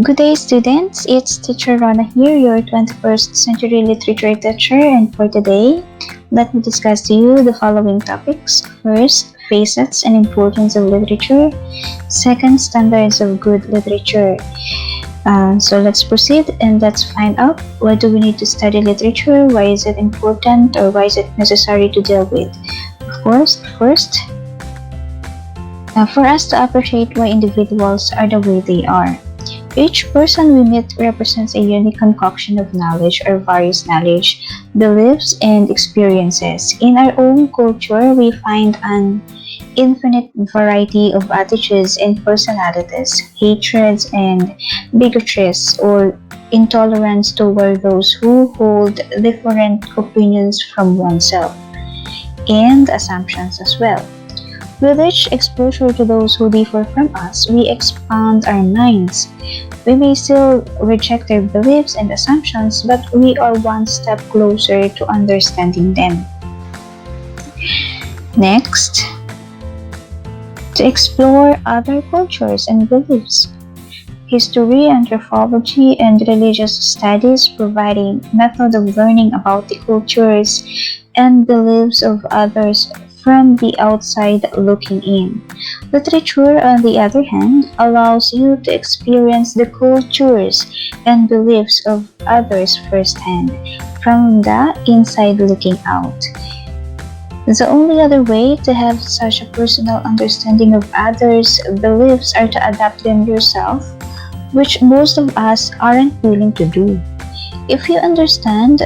Good day, students. It's Teacher Rana here, your 21st century literature teacher, and for today, let me discuss to you the following topics. First, facets and importance of literature. Second, standards of good literature. So let's proceed and let's find out why do we need to study literature, why is it important, or why is it necessary to deal with. Of course, first, for us to appreciate why individuals are the way they are. Each person we meet represents a unique concoction of knowledge or various knowledge, beliefs, and experiences. In our own culture, we find an infinite variety of attitudes and personalities, hatreds and bigotries, or intolerance toward those who hold different opinions from oneself, and assumptions as well. With each exposure to those who differ from us, we expand our minds. We may still reject their beliefs and assumptions, but we are one step closer to understanding them. Next, to explore other cultures and beliefs. History, anthropology, and religious studies provide a method of learning about the cultures and beliefs of others from the outside looking in. Literature, on the other hand, allows you to experience the cultures and beliefs of others firsthand, from the inside looking out. The only other way to have such a personal understanding of others' beliefs are to adapt them yourself, which most of us aren't willing to do. If you understand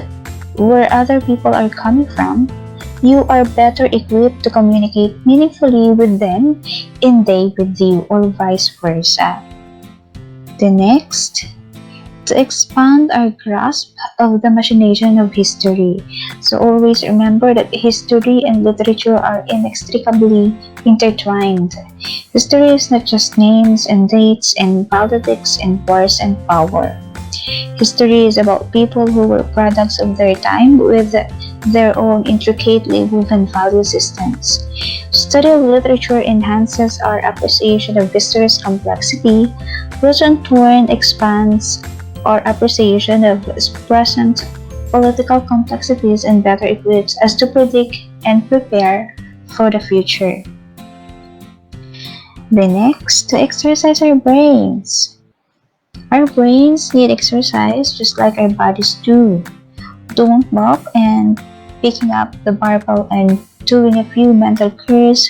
where other people are coming from, you are better equipped to communicate meaningfully with them and they with you, or vice versa. The next, to expand our grasp of the machination of history. So always remember that history and literature are inextricably intertwined. History is not just names and dates and politics and wars and power. History is about people who were products of their time with their own intricately woven value systems. Study of literature enhances our appreciation of history's complexity, which in turn expands our appreciation of present political complexities and better equips us to predict and prepare for the future. The next, to exercise our brains. Our brains need exercise just like our bodies do. Don't mock and picking up the barbell and doing a few mental curls.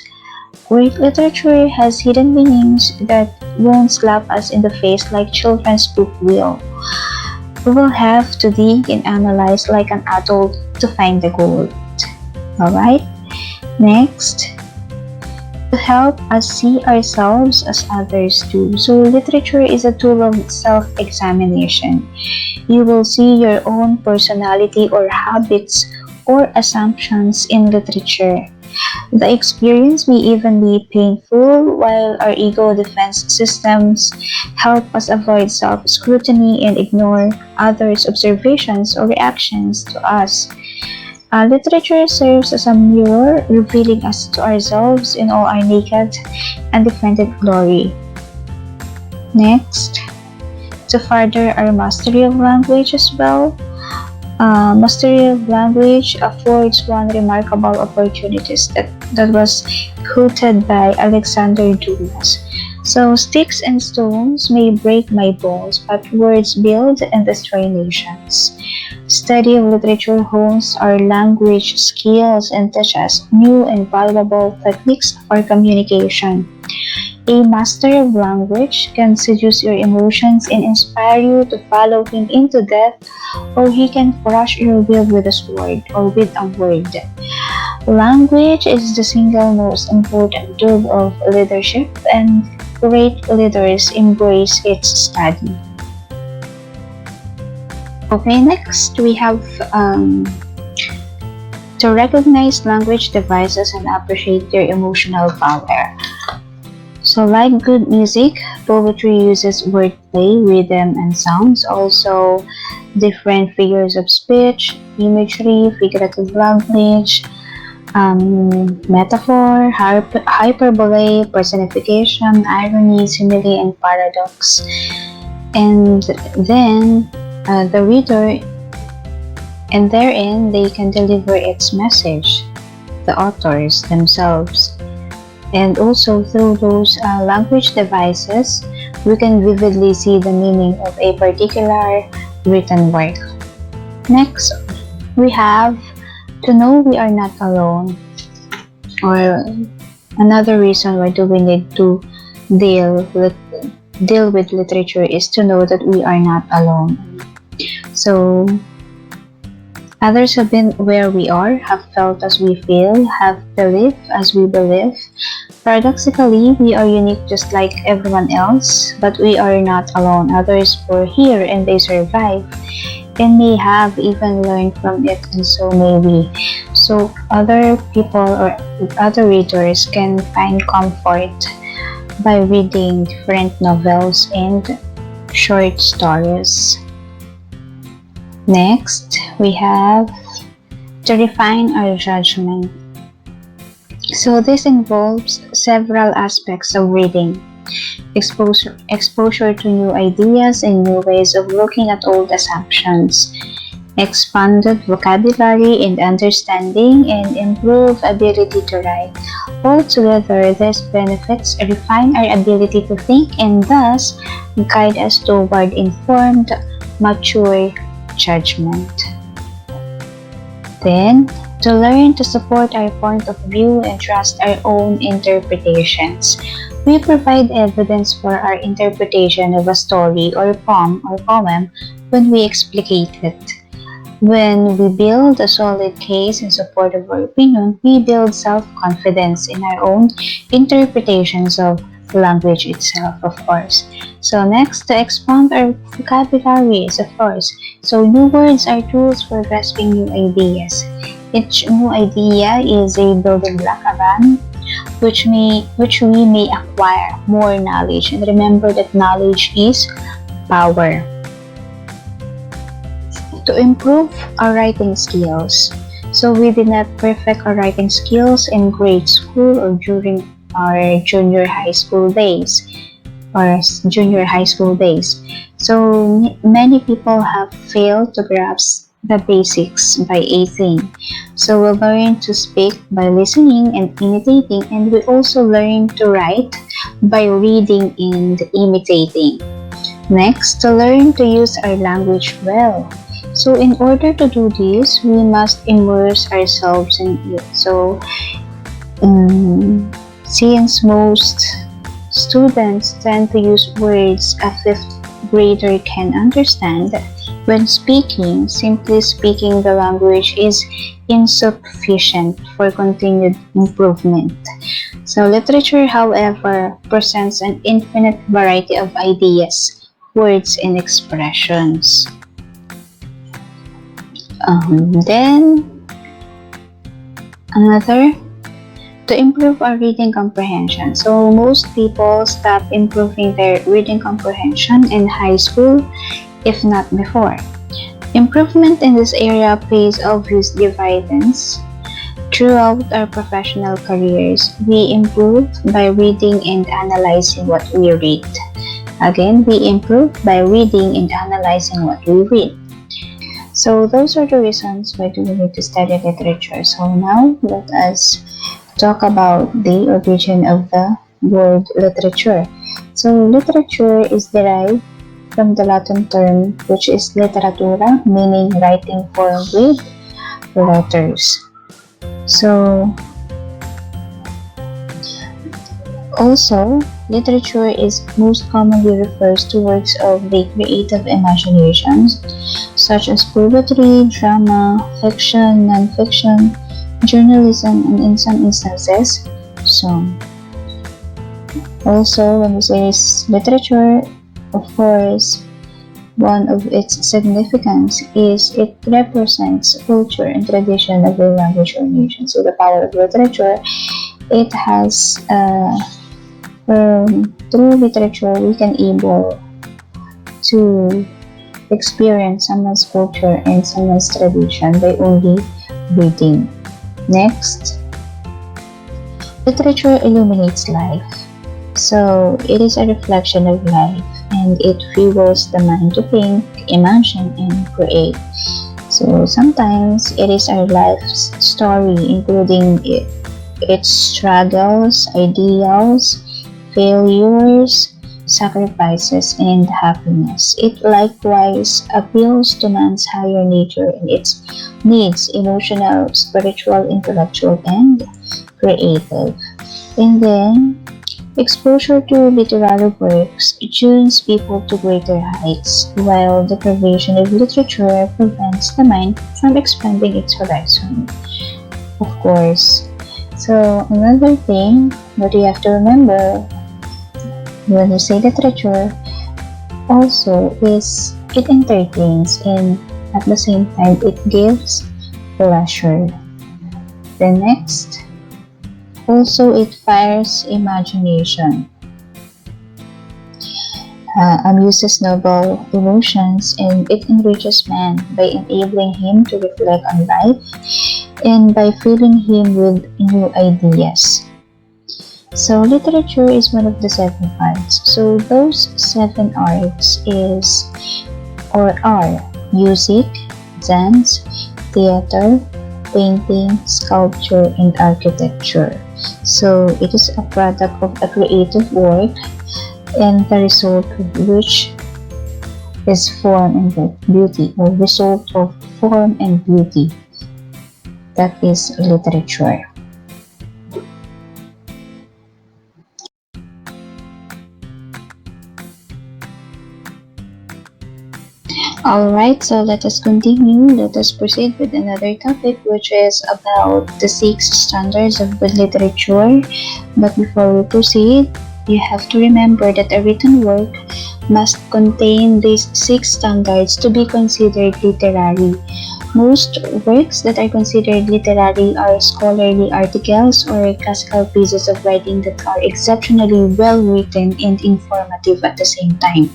Great literature has hidden meanings that won't slap us in the face like children's book will. We will have to dig and analyze like an adult to find the gold. Alright? Next, to help us see ourselves as others do. So literature is a tool of self-examination. You will see your own personality or habits or assumptions in literature. The experience may even be painful, while our ego defense systems help us avoid self-scrutiny and ignore others' observations or reactions to us. Literature serves as a mirror, revealing us to ourselves in all our naked and defended glory. Next, to further our mastery of language as well. Mastery of language affords one remarkable opportunities that was quoted by Alexander Dumas. So, sticks and stones may break my bones, but words build and destroy nations. Study of literature hones our language skills and teaches new and valuable techniques for communication. A master of language can seduce your emotions and inspire you to follow him into death, or he can crush your will with a sword or with a word. Language is the single most important tool of leadership, and great leaders embrace its study. Okay, next we have to recognize language devices and appreciate their emotional power. So like good music, poetry uses wordplay, rhythm, and sounds. Also, different figures of speech, imagery, figurative language, metaphor, hyperbole, personification, irony, simile, and paradox. And then the reader, and therein they can deliver its message, the authors themselves. And also through those language devices, we can vividly see the meaning of a particular written work. Next, we have to know we are not alone, or another reason why do we need to deal with literature is to know that we are not alone. So others have been where we are, have felt as we feel, have believed as we believe. Paradoxically, we are unique just like everyone else, but we are not alone. Others were here and they survived and may have even learned from it, and so may we. So other people or other readers can find comfort by reading different novels and short stories. Next, we have to refine our judgment. So this involves several aspects of reading. Exposure to new ideas and new ways of looking at old assumptions, expanded vocabulary and understanding, and improved ability to write. Altogether, these benefits refine our ability to think and thus guide us toward informed, mature judgment. Then, to learn to support our point of view and trust our own interpretations. We provide evidence for our interpretation of a story or poem when we explicate it. When we build a solid case in support of our opinion, we build self-confidence in our own interpretations of the language itself, of course. So next, to expand our vocabularies, of course. So new words are tools for grasping new ideas. Each new idea is a building block around which we may acquire more knowledge. And remember that knowledge is power. To improve our writing skills. So we did not perfect our writing skills in grade school or during our junior high school days. So many people have failed to grasp the basics by 18. So we learn to speak by listening and imitating, and we also learn to write by reading and imitating. Next, to learn to use our language well. So in order to do this, we must immerse ourselves in it. So since most students tend to use words a fifth grader can understand, when speaking, simply speaking the language is insufficient for continued improvement. So literature, however, presents an infinite variety of ideas, words, and expressions. Then, another, to improve our reading comprehension. So most people stop improving their reading comprehension in high school, if not before. Improvement in this area pays obvious dividends. Throughout our professional careers, we improve by reading and analyzing what we read. Again, we improve by reading and analyzing what we read. So those are the reasons why we need to study literature. So now let us talk about the origin of the word literature. So literature is derived from the Latin term which is literatura, meaning writing form with letters. So also, literature is most commonly refers to works of the creative imaginations such as poetry, drama, fiction, non-fiction, journalism, and in some instances, song. Also, when we say literature, of course, one of its significance is it represents culture and tradition of a language or nation. So the power of literature, it has through literature we can able to experience someone's culture and someone's tradition by only reading. Next, literature illuminates life. So it is a reflection of life. and it fuels the mind to think, imagine, and create. So sometimes it is our life's story, including its struggles, ideals, failures, sacrifices, and happiness. It likewise appeals to man's higher nature and its needs, emotional, spiritual, intellectual, and creative. And then, exposure to literary works tunes people to greater heights, while deprivation of literature prevents the mind from expanding its horizon. Of course. So, another thing that you have to remember when you say literature also is it entertains and at the same time it gives pleasure. The next, also it fires imagination, amuses noble emotions, and it enriches man by enabling him to reflect on life and by filling him with new ideas. So literature is one of the seven arts. So those seven arts is or are music, dance, theater, painting, sculpture, and architecture. So it is a product of a creative work and the result of which is form and beauty, or result of form and beauty. That is literature. Alright, so let us continue. Let us proceed with another topic, which is about the six standards of good literature. But before we proceed, you have to remember that a written work must contain these six standards to be considered literary. Most works that are considered literary are scholarly articles or classical pieces of writing that are exceptionally well written and informative at the same time.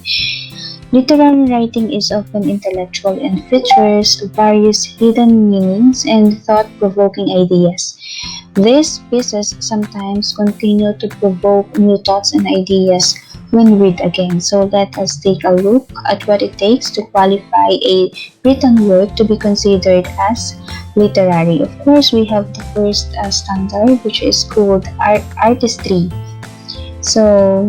Literary writing is often intellectual and features various hidden meanings and thought-provoking ideas. These pieces sometimes continue to provoke new thoughts and ideas when read again. So let us take a look at what it takes to qualify a written work to be considered as literary. Of course, we have the first standard, which is called artistry. So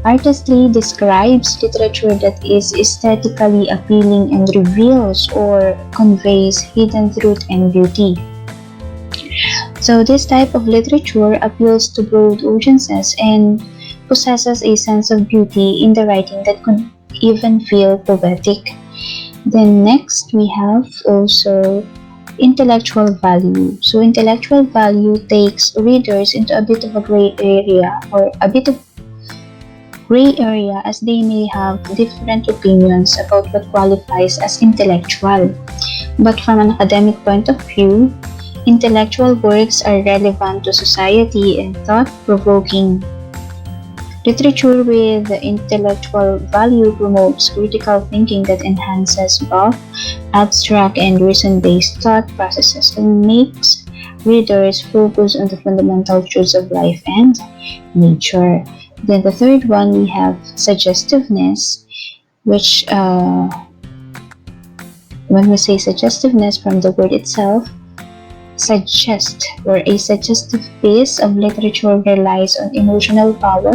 artistry describes literature that is aesthetically appealing and reveals or conveys hidden truth and beauty. So this type of literature appeals to broad audiences and possesses a sense of beauty in the writing that could even feel poetic. Then next we have also intellectual value. So intellectual value takes readers into a bit of a gray area, or a bit of gray area, as they may have different opinions about what qualifies as intellectual. But from an academic point of view, intellectual works are relevant to society and thought-provoking. Literature with intellectual value promotes critical thinking that enhances both abstract and reason-based thought processes and makes readers focus on the fundamental truths of life and nature. Then the third one, we have suggestiveness, which when we say suggestiveness from the word itself, suggest, or a suggestive piece of literature relies on emotional power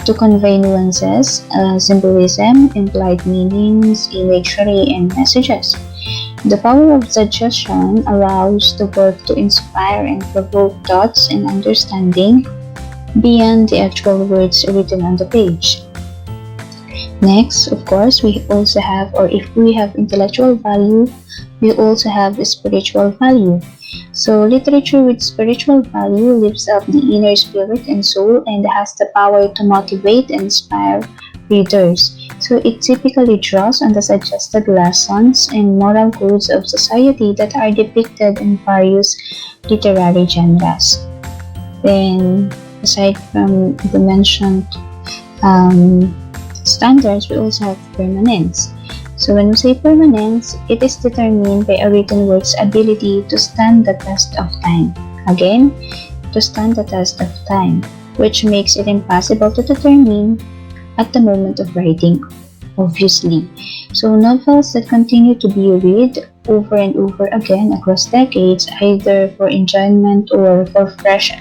to convey nuances, symbolism, implied meanings, imagery, and messages. The power of suggestion allows the work to inspire and provoke thoughts and understanding beyond the actual words written on the page. Next, of course, we also have, or if we have intellectual value, we also have spiritual value. So, literature with spiritual value lifts up the inner spirit and soul and has the power to motivate and inspire readers. So, it typically draws on the suggested lessons and moral codes of society that are depicted in various literary genres. Then, aside from the mentioned standards, we also have permanence. So when we say permanence, it is determined by a written work's ability to stand the test of time. Again, to stand the test of time, which makes it impossible to determine at the moment of writing, obviously. So novels that continue to be read over and over again across decades, either for enjoyment or for fresh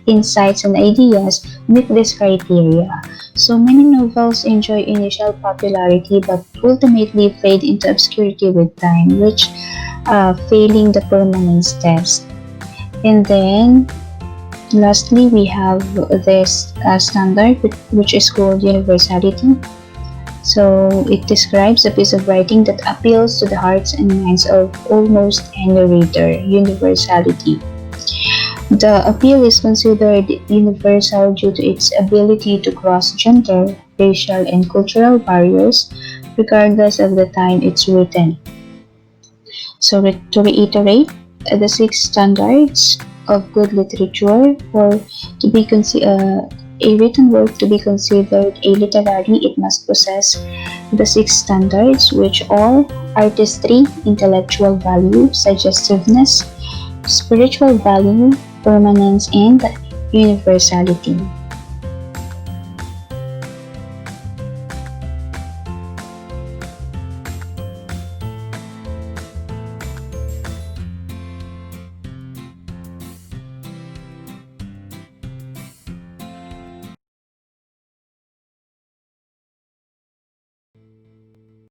insights and ideas, meet this criteria. So many novels enjoy initial popularity but ultimately fade into obscurity with time, which failing the permanence test. And then lastly, we have this standard which is called universality. So it describes a piece of writing that appeals to the hearts and minds of almost any reader. Universality. The appeal is considered universal due to its ability to cross gender, racial, and cultural barriers, regardless of the time it's written. So, to reiterate, the six standards of good literature, or to be a written work to be considered a literary, it must possess the six standards, which are artistry, intellectual value, suggestiveness, spiritual value, permanence, and universality.